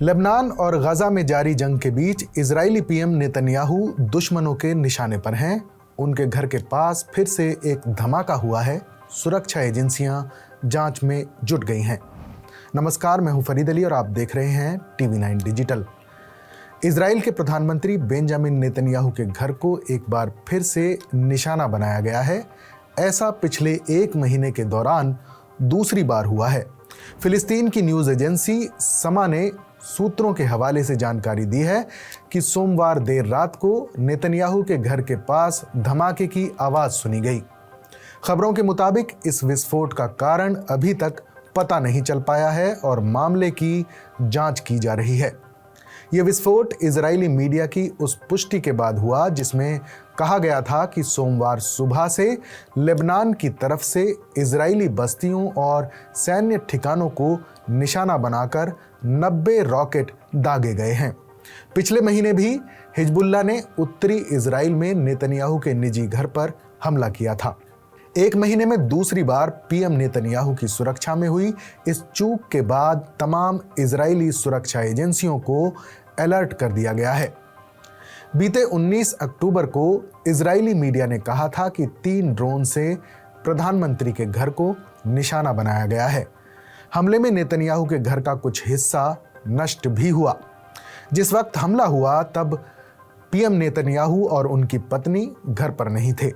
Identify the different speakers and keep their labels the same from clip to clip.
Speaker 1: Lebanon और गजा में जारी जंग के बीच इजरायली पीएम नेतन्याहू दुश्मनों के निशाने पर हैं। उनके घर के पास फिर से एक धमाका हुआ है। सुरक्षा एजेंसियां जांच में जुट गई हैं। नमस्कार, मैं हूं फरीद अली और आप देख रहे हैं TV9 डिजिटल। इजराइल के प्रधानमंत्री बेंजामिन नेतन्याहू के घर को एक बार फिर से निशाना बनाया गया है। ऐसा पिछले एक महीने के दौरान दूसरी बार हुआ है। फिलिस्तीन की न्यूज़ एजेंसी समा ने सूत्रों के हवाले से जानकारी दी है कि सोमवार देर रात को नेतन्याहू के घर के पास धमाके की आवाज़ सुनी गई। खबरों के मुताबिक इस विस्फोट का कारण अभी तक पता नहीं चल पाया है और मामले की जांच की जा रही है। यह विस्फोट इजरायली मीडिया की उस पुष्टि के बाद हुआ जिसमें कहा गया था कि सोमवार सुबह से लेबनान की तरफ से इजरायली बस्तियों और सैन्य ठिकानों को निशाना बनाकर 90 रॉकेट दागे गए हैं। पिछले महीने भी हिजबुल्लाह ने उत्तरी इजराइल में नेतन्याहू के निजी घर पर हमला किया था। एक महीने में दूसरी बार पीएम नेतन्याहू की सुरक्षा में हुई इस चूक के बाद तमाम इजरायली सुरक्षा एजेंसियों को अलर्ट कर दिया गया है। बीते 19 अक्टूबर को इजरायली मीडिया ने कहा था कि 3 ड्रोन से प्रधानमंत्री के घर को निशाना बनाया गया है। हमले में नेतन्याहू के घर का कुछ हिस्सा नष्ट भी हुआ। जिस वक्त हमला हुआ तब पीएम नेतन्याहू और उनकी पत्नी घर पर नहीं थे।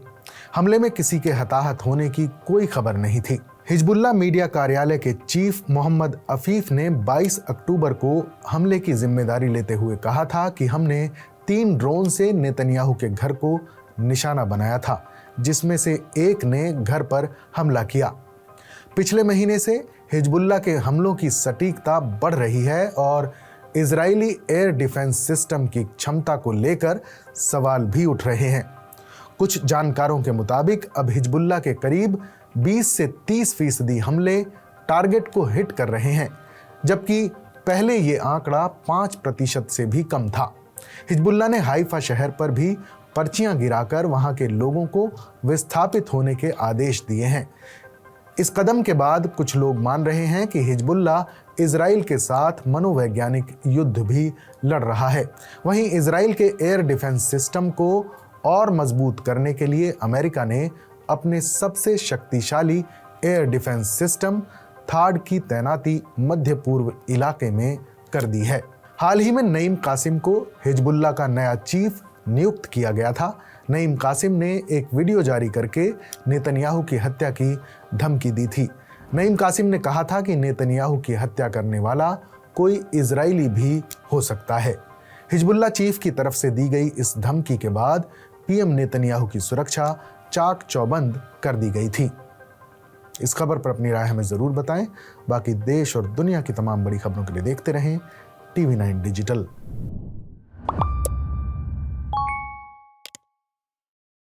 Speaker 1: हमले में किसी के हताहत होने की कोई खबर नहीं थी। हिजबुल्लाह मीडिया कार्यालय के चीफ मोहम्मद अफीफ ने 22 अक्टूबर को हमले की जिम्मेदारी लेते हुए कहा था कि हमने 3 ड्रोन से नेतन्याहू के घर को निशाना बनाया था, जिसमें से एक ने घर पर हमला किया। पिछले महीने से हिजबुल्लाह के हमलों की सटीकता बढ़ रही है और इजरायली एयर डिफेंस सिस्टम की क्षमता को लेकर सवाल भी उठ रहे हैं। कुछ जानकारों के मुताबिक अब हिजबुल्लाह के करीब 20 से 30% हमले टारगेट को हिट कर रहे हैं, जबकि पहले ये आंकड़ा 5% से भी कम था। हिजबुल्लाह ने हाइफा शहर पर भी पर्चियां गिराकर वहां के लोगों को विस्थापित होने के आदेश दिए हैं। इस कदम के बाद कुछ लोग मान रहे हैं कि हिजबुल्लाह इजराइल के साथ मनोवैज्ञानिक युद्ध भी लड़ रहा है। वहीं इजराइल के एयर डिफेंस सिस्टम को और मजबूत करने के लिए अमेरिका ने अपने सबसे शक्तिशाली एयर डिफेंस सिस्टम थाड की तैनाती मध्य पूर्व इलाके में कर दी है। हाल ही में नईम कासिम को हिजबुल्लाह का नया चीफ नियुक्त किया गया था। नईम कासिम ने एक वीडियो जारी करके नेतन्याहू की हत्या की धमकी दी थी। नईम कासिम ने कहा था कि नेतन्याहू की हत्या करने वाला कोई इजरायली भी हो सकता है। हिजबुल्लाह चीफ की तरफ से दी गई इस धमकी के बाद पीएम नेतन्याहू की सुरक्षा चाक चौबंद कर दी गई थी। इस खबर पर अपनी राय हमें जरूर बताएं। बाकी देश और दुनिया की तमाम बड़ी खबरों के लिए देखते रहें TV9 डिजिटल।